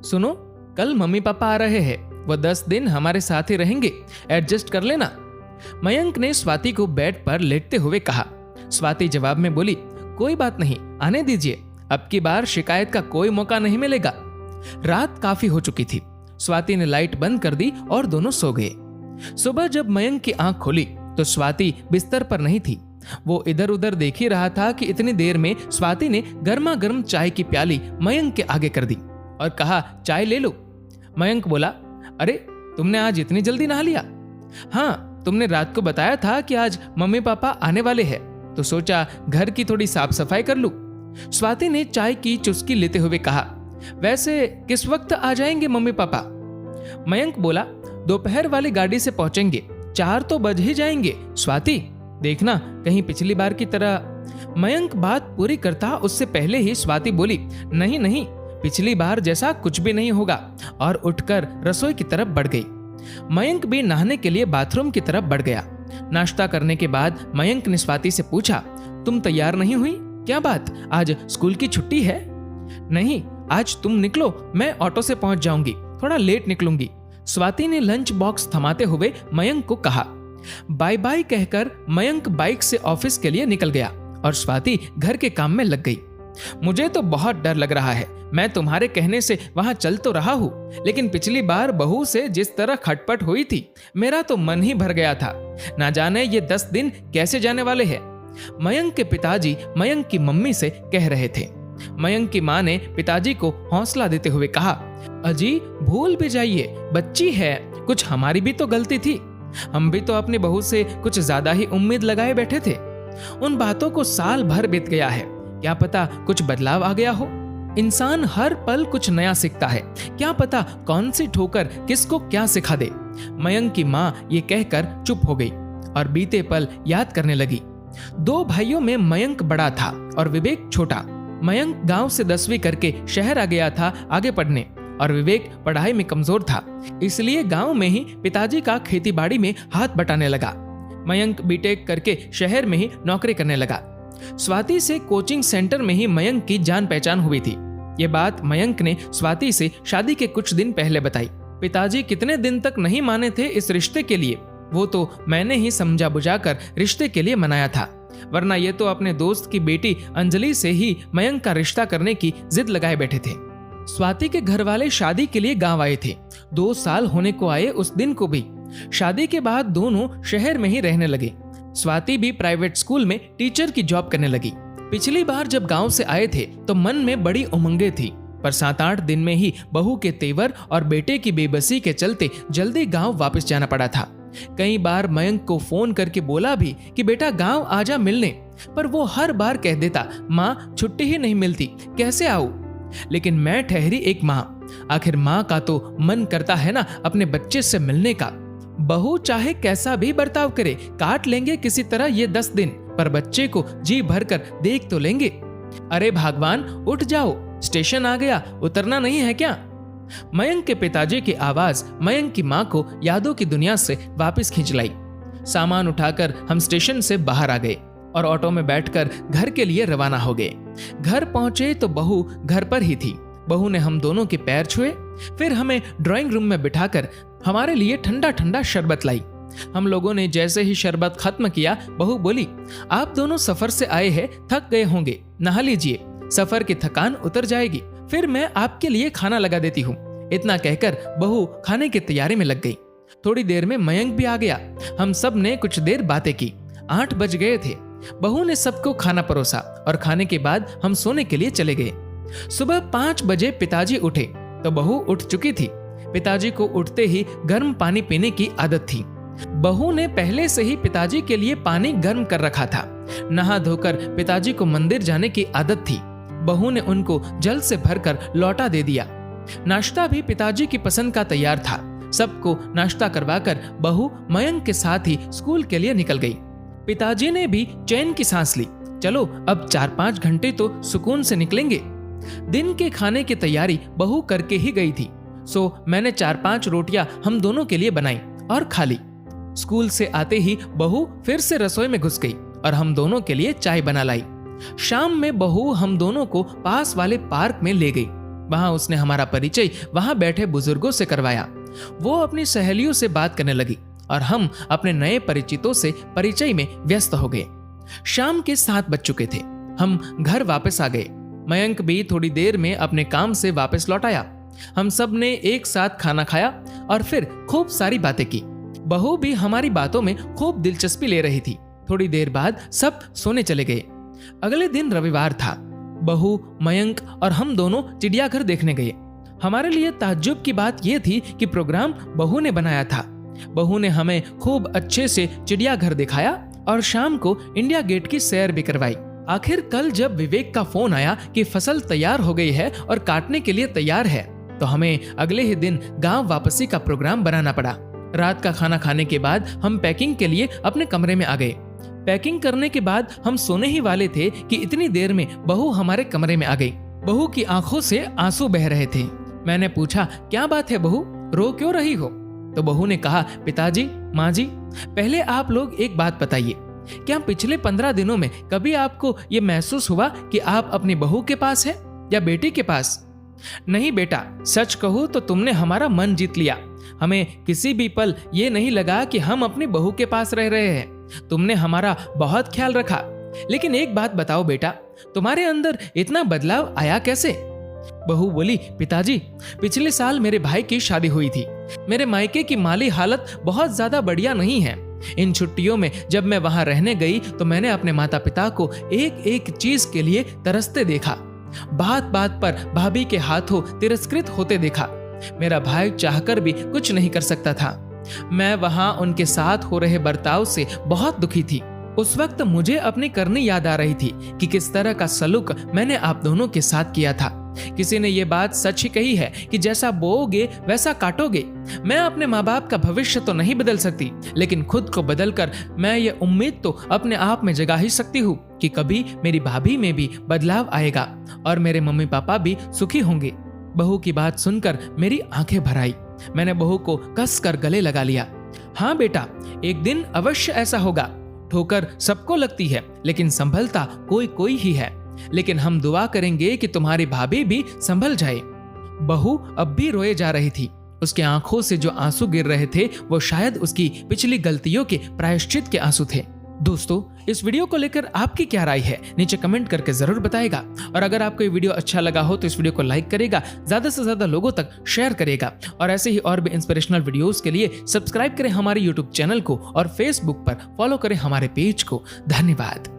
सुनो, कल mummy papa आ रहे हैं, वो 10 दिन हमारे साथ ही रहेंगे, एडजस्ट कर लेना। मयंक ने स्वाति को बेड पर लेटते हुए कहा। स्वाति जवाब में बोली, कोई बात नहीं, आने दीजिए, अब की बार शिकायत का कोई मौका नहीं मिलेगा। रात काफी हो चुकी थी। स्वाति ने लाइट बंद कर दी और दोनों सो गए। सुबह जब मयंक की आंख खुली तो स्वाति बिस्तर पर नहीं थी। वो इधर उधर देख ही रहा था कि इतनी देर में स्वाति ने गर्मा गर्म चाय की प्याली मयंक के आगे कर दी और कहा, चाय ले लो। मयंक बोला, अरे तुमने आज इतनी जल्दी नहा लिया? हाँ, तुमने रात को बताया था कि आज मम्मी पापा आने वाले हैं, तो सोचा घर की थोड़ी साफ सफाई कर लूं। स्वाति ने चाय की चुस्की लेते हुए कहा, वैसे किस वक्त आ जाएंगे मम्मी पापा? मयंक बोला, दोपहर वाली गाड़ी से पहुंचेंगे, 4 तो बज ही जाएंगे। स्वाति, देखना कहीं पिछली बार की तरह। मयंक बात पूरी करता उससे पहले ही स्वाति बोली, नहीं नहीं, पिछली बार जैसा कुछ भी नहीं होगा, और उठकर रसोई की तरफ बढ़ गई। मयंक भी नहाने के लिए बाथरूम की तरफ बढ़ गया। नाश्ता करने के बाद मयंक ने स्वाति से पूछा, तुम तैयार नहीं हुई? क्या बात, आज स्कूल की छुट्टी है? नहीं, आज तुम निकलो, मैं ऑटो से पहुंच जाऊंगी, थोड़ा लेट निकलूंगी। स्वाति ने लंच बॉक्स थमाते हुए मयंक को कहा। बाय बाय कहकर मयंक बाइक से ऑफिस के लिए निकल गया और स्वाति घर के काम में लग गई। मुझे तो बहुत डर लग रहा है, मैं तुम्हारे कहने से वहां चल तो रहा हूं, लेकिन पिछली बार बहू से जिस तरह खटपट हुई थी, मेरा तो मन ही भर गया था। ना जाने ये 10 दिन कैसे जाने वाले हैं। मयंक के पिताजी मयंक की मम्मी से कह रहे थे। मयंक की मां ने पिताजी को हौसला देते हुए कहा, अजी भूल भी जाइए, बच्ची है, कुछ हमारी भी तो गलती थी, हम भी तो अपनी बहू से कुछ ज्यादा ही उम्मीद लगाए बैठे थे। उन बातों को साल भर बीत गया है, क्या पता कुछ बदलाव आ गया हो। इंसान हर पल कुछ नया सीखता है, क्या पता कौन सी ठोकर किसको क्या सिखा दे। मयंक की मां ये कहकर चुप हो गई और बीते पल याद करने लगी। 2 भाइयों में मयंक बड़ा था और विवेक छोटा। मयंक गांव से 10वीं करके शहर आ गया था आगे पढ़ने, और विवेक पढ़ाई में कमजोर था, इसलिए गांव में ही पिताजी का खेतीबाड़ी में हाथ बटाने लगा। मयंक बीटेक करके शहर में ही नौकरी करने लगा। स्वाति से कोचिंग सेंटर में ही मयंक की जान पहचान हुई थी। ये बात मयंक ने स्वाति से शादी के कुछ दिन पहले बताई। पिताजी कितने दिन तक नहीं माने थे इस रिश्ते के लिए, वो तो मैंने ही समझा बुझाकर रिश्ते के लिए मनाया था, वरना ये तो अपने दोस्त की बेटी अंजलि से ही मयंक का रिश्ता करने की जिद लगाए बैठे थे। स्वाति के घर वाले शादी के लिए गांव आए थे। 2 साल होने को आए उस दिन को भी। शादी के बाद दोनों शहर में ही रहने लगे। स्वाति भी प्राइवेट स्कूल में टीचर की जॉब करने लगी। पिछली बार जब गांव से आए थे तो मन में बड़ी उमंगे थी, पर 7-8 दिन में ही बहू के तेवर और बेटे की बेबसी के चलते जल्दी गांव वापस जाना पड़ा था। कई बार मयंक को फोन करके बोला भी कि बेटा गांव आजा मिलने, पर वो हर बार कह देता, माँ छुट्टी ही नहीं मिलती, कैसे आऊं। लेकिन मैं ठहरी एक माँ, आखिर माँ का तो मन करता है ना अपने बच्चे से मिलने का। बहू चाहे कैसा भी बर्ताव करे, काट लेंगे किसी तरह ये 10 दिन, पर बच्चे को जी भर कर देख तो लेंगे। अरे भगवान उठ जाओ, स्टेशन आ गया, उतरना नहीं है क्या? मयंक के पिताजी की आवाज मयंक की माँ को यादों की दुनिया से वापस खींच लाई। सामान उठाकर हम स्टेशन से बाहर आ गए और ऑटो में बैठकर घर के लिए रवाना हो गए। घर पहुंचे तो बहू घर पर ही थी। बहू ने हम दोनों के पैर छुए, फिर हमें ड्राइंग रूम में बिठाकर हमारे लिए ठंडा ठंडा शरबत लाई। हम लोगों ने जैसे ही शरबत खत्म किया, बहू बोली, आप दोनों सफर से आए हैं, थक गए होंगे, नहा लीजिए, सफर की थकान उतर जाएगी, फिर मैं आपके लिए खाना लगा देती हूँ। इतना कहकर बहू खाने की तैयारी में लग गई। थोड़ी देर में मयंक भी आ गया। हम सब ने कुछ देर बातें की। 8 बज गए थे। बहू ने सबको खाना परोसा और खाने के बाद हम सोने के लिए चले गए। सुबह 5 बजे पिताजी उठे तो बहू उठ चुकी थी। पिताजी को उठते ही गर्म पानी पीने की आदत थी। बहू ने पहले से ही पिताजी के लिए पानी गर्म कर रखा था। नहा धोकर पिताजी को मंदिर जाने की आदत थी। बहू ने उनको जल से भरकर लौटा दे दिया। नाश्ता भी पिताजी की पसंद का तैयार था। सबको नाश्ता करवाकर बहू मयंक के साथ ही स्कूल के लिए निकल गई। पिताजी ने भी चैन की सांस ली। चलो अब 4-5 घंटे तो सुकून से निकलेंगे। दिन के खाने की तैयारी बहू करके ही गई थी, सो मैंने 4-5 रोटियां हम दोनों के लिए बनाई और खा ली। स्कूल से आते ही बहू फिर से रसोई में घुस गई और हम दोनों के लिए चाय बना लाई। शाम में बहू हम दोनों को पास वाले पार्क में ले गई। वहां उसने हमारा परिचय वहां बैठे बुजुर्गों से करवाया। वो अपनी सहेलियों से बात करने लगी और हम अपने नए परिचितों से परिचय में व्यस्त हो गए। शाम के 7 बज चुके थे। हम घर वापस आ गए। मयंक भी थोड़ी देर में अपने काम से वापस लौट आया। हम सब ने एक साथ खाना खाया और फिर खूब सारी बातें की। बहू भी हमारी बातों में खूब दिलचस्पी ले रही थी। थोड़ी देर बाद सब सोने चले गए। अगले दिन रविवार था। बहू, मयंक और हम दोनों चिड़ियाघर देखने गए। हमारे लिए ताज्जुब की बात यह थी कि प्रोग्राम बहू ने बनाया था। बहू ने हमें खूब अच्छे से चिड़ियाघर दिखाया और शाम को इंडिया गेट की सैर भी करवाई। आखिर कल जब विवेक का फोन आया कि फसल तैयार हो गई है और काटने के लिए तैयार है, तो हमें अगले ही दिन गांव वापसी का प्रोग्राम बनाना पड़ा। रात का खाना खाने के बाद हम पैकिंग के लिए अपने कमरे में आ गए। पैकिंग करने के बाद हम सोने ही वाले थे कि इतनी देर में बहू हमारे कमरे में आ गई। बहू की आंखों से आंसू बह रहे थे। मैंने पूछा, क्या बात है बहू, रो क्यों रही हो? तो बहू ने कहा, पिताजी, माँ जी, पहले आप लोग एक बात बताइए, क्या पिछले 15 दिनों में कभी आपको ये महसूस हुआ कि आप अपनी बहू के पास है या बेटी के पास? नहीं बेटा, सच कहूँ तो तुमने हमारा मन जीत लिया। हमें किसी भी पल ये नहीं लगा कि हम अपनी बहू के पास रह रहे हैं। तुमने हमारा बहुत ख्याल रखा। लेकिन एक बात बताओ बेटा, तुम्हारे अंदर इतना बदलाव आया कैसे? बहू बोली, पिताजी, पिछले साल मेरे भाई की शादी हुई थी। मेरे मायके की माली हालत बहुत ज्यादा बढ़िया नहीं है। इन छुट्टियों में जब मैं वहां रहने गई तो मैंने अपने माता पिता को एक एक चीज के लिए तरसते देखा। बात बात पर भाभी के हाथों तिरस्कृत होते देखा। मेरा भाई चाहकर भी कुछ नहीं कर सकता था। मैं वहां उनके साथ हो रहे बर्ताव से बहुत दुखी थी। उस वक्त मुझे अपनी करनी याद आ रही थी कि किस तरह का सलूक मैंने आप दोनों के साथ किया था। किसी ने ये बात सच ही कही है कि जैसा बोओगे वैसा काटोगे। मैं अपने माँ बाप का भविष्य तो नहीं बदल सकती, लेकिन खुद को बदलकर मैं ये उम्मीद तो अपने आप में जगा ही सकती हूँ कि कभी मेरी भाभी में भी बदलाव आएगा और मेरे मम्मी पापा भी सुखी होंगे। बहू की बात सुनकर मेरी आंखें भर आई। मैंने बहू को कस कर गले लगा लिया। हाँ बेटा, एक दिन अवश्य ऐसा होगा। ठोकर सबको लगती है, लेकिन संभलता कोई कोई ही है। लेकिन हम दुआ करेंगे कि तुम्हारी भाभी भी संभल जाए। बहू अब भी रोए जा रही थी। उसके आंखों से जो आंसू गिर रहे थे वो शायद उसकी पिछली गलतियों के प्रायश्चित के आंसू थे। दोस्तों, इस वीडियो को लेकर आपकी क्या राय है, नीचे कमेंट करके जरूर बताएगा। और अगर आपको ये वीडियो अच्छा लगा हो तो इस वीडियो को लाइक करेगा, ज्यादा से ज्यादा लोगों तक शेयर करेगा और ऐसे ही और भी इंस्पिरेशनल वीडियोस के लिए सब्सक्राइब करें हमारे यूट्यूब चैनल को और फेसबुक पर फॉलो करें हमारे पेज को। धन्यवाद।